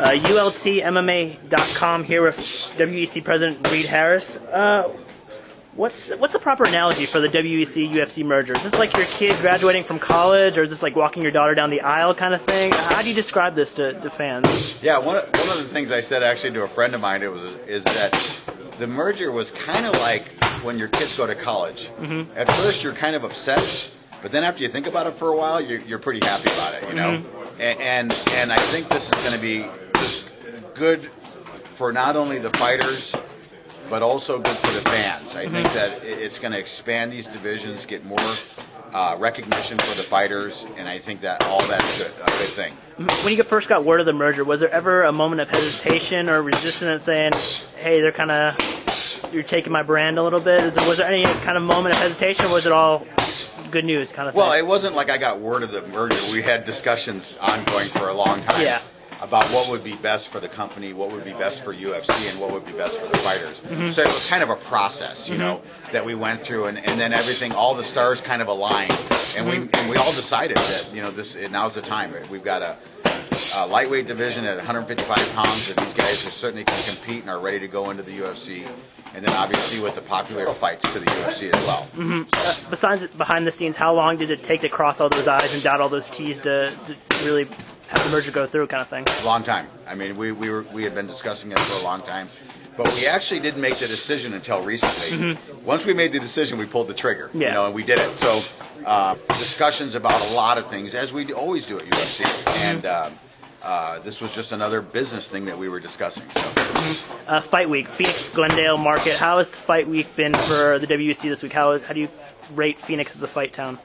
ULTMMA.com here with WEC President Reed Harris. What's the proper analogy for the WEC-UFC merger? Is this like your kid graduating from college, or is this like walking your daughter down the aisle kind of thing? How do you describe this to fans? Yeah, one of the things I said actually to a friend of mine is that the merger was kind of like when your kids go to college. Mm-hmm. At first, you're kind of upset, but then after you think about it for a while, you're pretty happy about it, you know. Mm-hmm. And I think this is going to be good for not only the fighters, but also good for the fans. I think that it's going to expand these divisions, get more recognition for the fighters, and I think that all that's a good thing. When you first got word of the merger, was there ever a moment of hesitation or resistance saying, hey, you're taking my brand a little bit? Was there any kind of moment of hesitation, or was it all good news kind of thing? Well, it wasn't like I got word of the merger. We had discussions ongoing for a long time. Yeah. About what would be best for the company, what would be best for UFC, and what would be best for the fighters. Mm-hmm. So it was kind of a process, you know, that we went through, and then everything, all the stars kind of aligned, and we all decided that, you know, now's the time. We've got a lightweight division at 155 pounds that these guys certainly can compete and are ready to go into the UFC, and then obviously with the popular fights to the UFC as well. Mm-hmm. Besides behind the scenes, how long did it take to cross all those I's and dot all those T's to really have the merger go through, kind of thing? A long time. I mean, we had been discussing it for a long time, but we actually didn't make the decision until recently. Mm-hmm. Once we made the decision, we pulled the trigger, you know, and we did it. So discussions about a lot of things, as we always do at UFC, and this was just another business thing that we were discussing. So. Fight week, Phoenix, Glendale market. How has Fight week been for the WEC this week? How do you rate Phoenix as a fight town?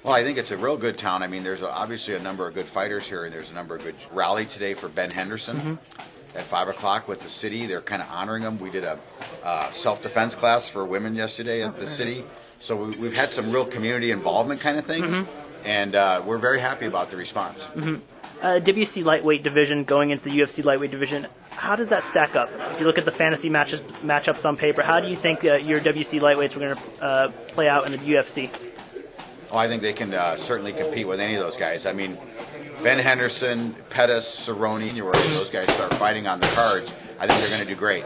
Well, I think it's a real good town. I mean, there's obviously a number of good fighters here, and there's a number of good rally today for Ben Henderson at 5 o'clock with the city. They're kind of honoring him. We did a self-defense class for women yesterday at the city. So we've had some real community involvement kind of things, and we're very happy about the response. WC lightweight division going into the UFC lightweight division, how does that stack up? If you look at the fantasy matchups on paper, how do you think your WC lightweights are going to play out in the UFC? Oh, I think they can certainly compete with any of those guys. I mean, Ben Henderson, Pettis, Cerrone, those guys start fighting on the cards, I think they're going to do great.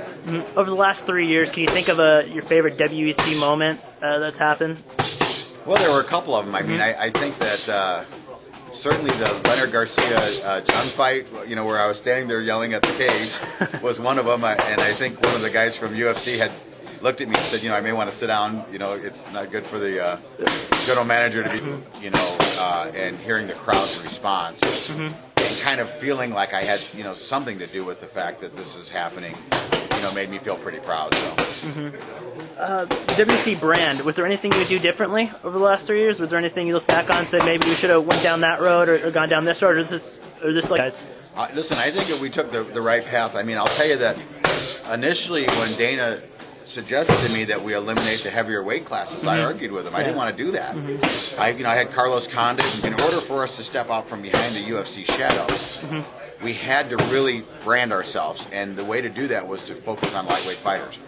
Over the last 3 years, can you think of your favorite WEC moment that's happened? Well, there were a couple of them. I mean, I think that certainly the Leonard Garcia gunfight, you know, where I was standing there yelling at the cage, was one of them. And I think one of the guys from UFC had looked at me and said, you know, I may want to sit down. You know, it's not good for the general manager to be, you know, and hearing the crowd's response and kind of feeling like I had, you know, something to do with the fact that this is happening, you know, made me feel pretty proud. So. WC brand, was there anything you would do differently over the last 3 years? Was there anything you look back on and said maybe we should have went down that road or gone down this road, or is this like guys? Listen, I think that we took the right path. I mean, I'll tell you that initially when Dana suggested to me that we eliminate the heavier weight classes, I argued with him. I didn't want to do that. I had Carlos Condit. In order for us to step out from behind the UFC shadows, we had to really brand ourselves, and the way to do that was to focus on lightweight fighters.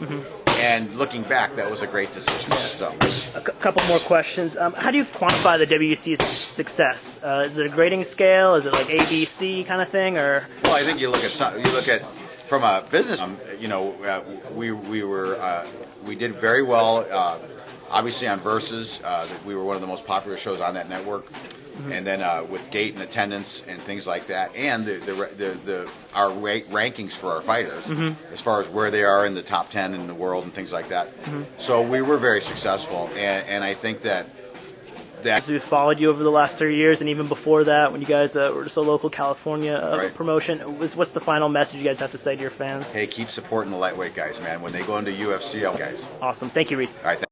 And looking back, that was a great decision. So. A couple more questions. How do you quantify the WEC's success? Is it a grading scale? Is it like ABC kind of thing, or? Well, I think you look at from a business. You know, we did very well. Obviously on Versus, we were one of the most popular shows on that network. And then with gate and attendance and things like that, and our rankings for our fighters as far as where they are in the top 10 in the world and things like that. So we were very successful, and I think that we've followed you over the last 3 years, and even before that, when you guys were just a local California promotion. What's the final message you guys have to say to your fans? Hey, keep supporting the lightweight guys, man. When they go into UFC, guys. Awesome. Thank you, Reed. All right.